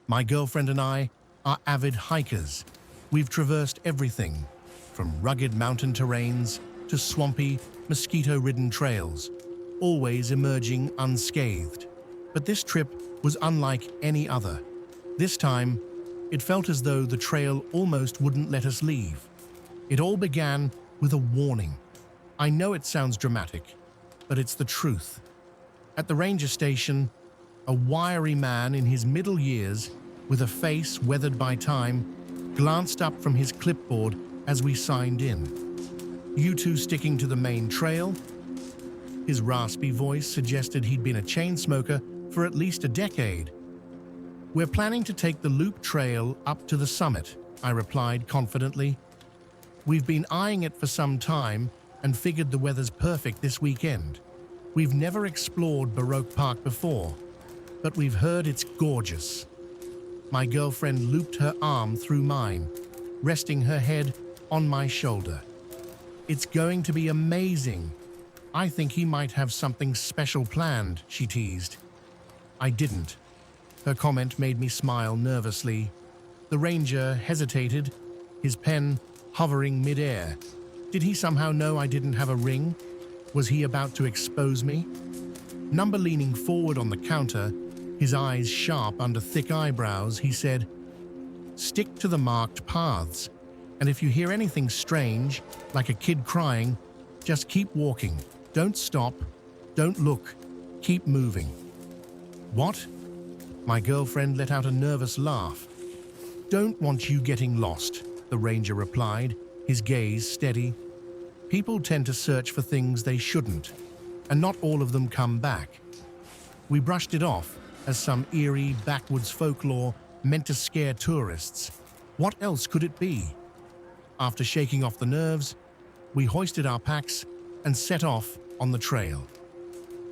My girlfriend and I are avid hikers. We've traversed everything, from rugged mountain terrains to swampy, mosquito-ridden trails, always emerging unscathed. But this trip was unlike any other. This time, it felt as though the trail almost wouldn't let us leave. It all began with a warning. I know it sounds dramatic, but it's the truth. At the ranger station, a wiry man in his middle years, with a face weathered by time, glanced up from his clipboard as we signed in. "You two sticking to the main trail?" His raspy voice suggested he'd been a chain smoker for at least a decade. "We're planning to take the loop trail up to the summit," I replied confidently. "We've been eyeing it for some time and figured the weather's perfect this weekend. We've never explored Baroque Park before, but we've heard it's gorgeous." My girlfriend looped her arm through mine, resting her head on my shoulder. "It's going to be amazing. I think he might have something special planned," she teased. I didn't. Her comment made me smile nervously. The ranger hesitated, his pen hovering mid-air. Did he somehow know I didn't have a ring? Was he about to expose me? Number leaning forward on the counter, his eyes sharp under thick eyebrows, he said, "Stick to the marked paths, and if you hear anything strange, like a kid crying, just keep walking. Don't stop, don't look, keep moving." "What?" My girlfriend let out a nervous laugh. "Don't want you getting lost," the ranger replied, his gaze steady. "People tend to search for things they shouldn't, and not all of them come back." We brushed it off as some eerie backwoods folklore meant to scare tourists. What else could it be? After shaking off the nerves, we hoisted our packs and set off on the trail.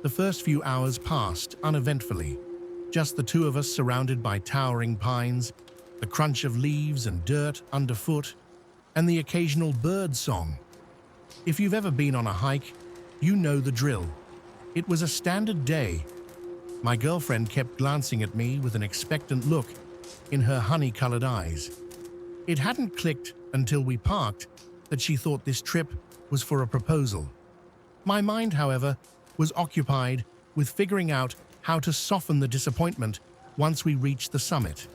The first few hours passed uneventfully, just the two of us surrounded by towering pines, the crunch of leaves and dirt underfoot, and the occasional bird song. If you've ever been on a hike, you know the drill. It was a standard day. My girlfriend kept glancing at me with an expectant look in her honey-colored eyes. It hadn't clicked until we parked that she thought this trip was for a proposal. My mind, however, was occupied with figuring out how to soften the disappointment once we reached the summit.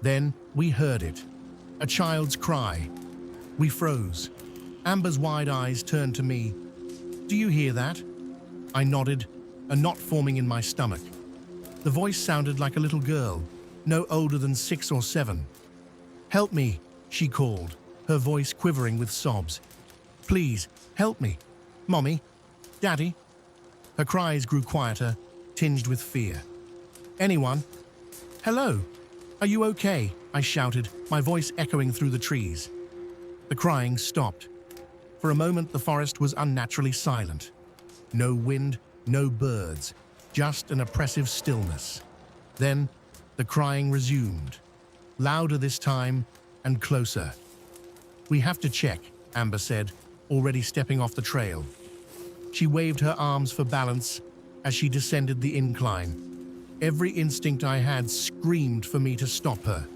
Then we heard it, a child's cry. We froze. Amber's wide eyes turned to me. "Do you hear that?" I nodded, a knot forming in my stomach. The voice sounded like a little girl, no older than 6 or 7. "Help me," she called, her voice quivering with sobs. "Please, help me. Mommy, Daddy." Her cries grew quieter, tinged with fear. "Anyone? Hello? Are you okay?" I shouted, my voice echoing through the trees. The crying stopped. For a moment, the forest was unnaturally silent. No wind, no birds, just an oppressive stillness. Then, the crying resumed, louder this time and closer. "We have to check," Amber said, already stepping off the trail. She waved her arms for balance as she descended the incline. Every instinct I had screamed for me to stop her.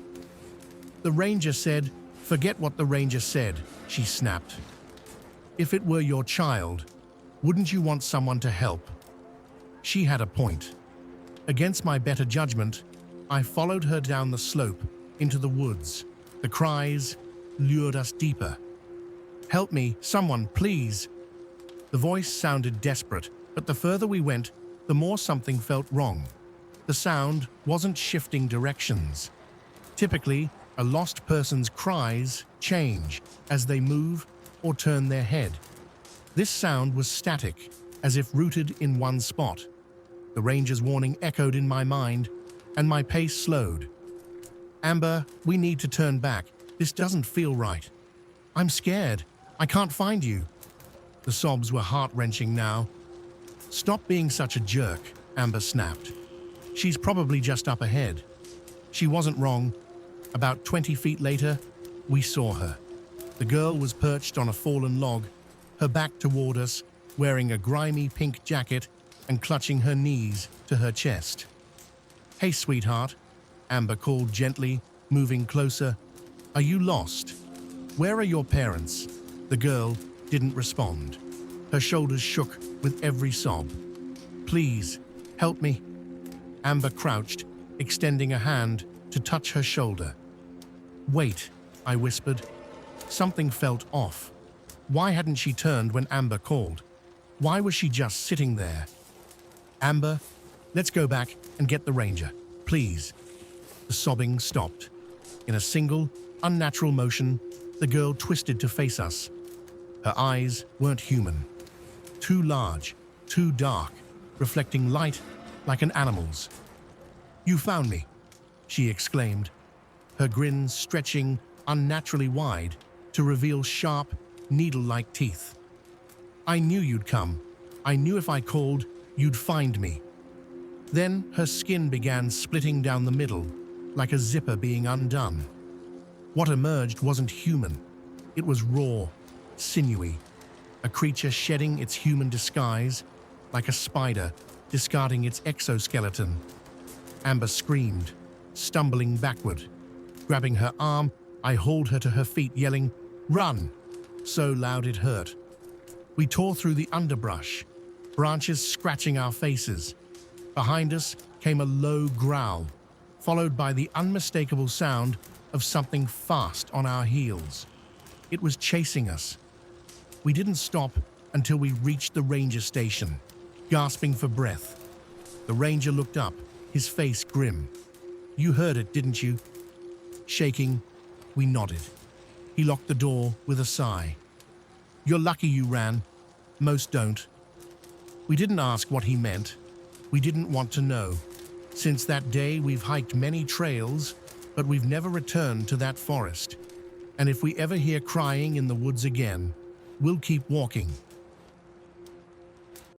"The ranger said," "Forget what the ranger said," she snapped. "If it were your child, wouldn't you want someone to help?" She had a point. Against my better judgment, I followed her down the slope into the woods. The cries lured us deeper. "Help me, someone, please." The voice sounded desperate, but the further we went, the more something felt wrong. The sound wasn't shifting directions. Typically, a lost person's cries change as they move or turn their head. This sound was static, as if rooted in one spot. The ranger's warning echoed in my mind, and my pace slowed. "Amber, we need to turn back. This doesn't feel right. I'm scared. I can't find you." The sobs were heart-wrenching now. "Stop being such a jerk," Amber snapped. "She's probably just up ahead." She wasn't wrong. About 20 feet later, we saw her. The girl was perched on a fallen log, her back toward us, wearing a grimy pink jacket and clutching her knees to her chest. "Hey, sweetheart, Amber called gently, moving closer. Are you lost? Where are your parents? The girl didn't respond. Her shoulders shook with every sob. Please, help me. Amber crouched, extending a hand to touch her shoulder. Wait, I whispered. Something felt off. Why hadn't she turned when Amber called? Why was she just sitting there? Amber, let's go back and get the ranger, please. The sobbing stopped. In a single, unnatural motion, the girl twisted to face us. Her eyes weren't human. Too large, too dark, reflecting light like an animal's. You found me, she exclaimed, her grin stretching unnaturally wide to reveal sharp, needle-like teeth. I knew you'd come. I knew if I called, you'd find me. Then her skin began splitting down the middle, like a zipper being undone. What emerged wasn't human. It was raw, sinewy, a creature shedding its human disguise, like a spider discarding its exoskeleton. Amber screamed, stumbling backward. Grabbing her arm, I hauled her to her feet, yelling, "Run!" so loud it hurt. We tore through the underbrush, branches scratching our faces. Behind us came a low growl, followed by the unmistakable sound of something fast on our heels. It was chasing us. We didn't stop until we reached the ranger station, gasping for breath. The ranger looked up, his face grim. You heard it, didn't you? Shaking, we nodded. He locked the door with a sigh. You're lucky you ran. Most don't. We didn't ask what he meant. We didn't want to know. Since that day, we've hiked many trails, but we've never returned to that forest. And if we ever hear crying in the woods again, we'll keep walking.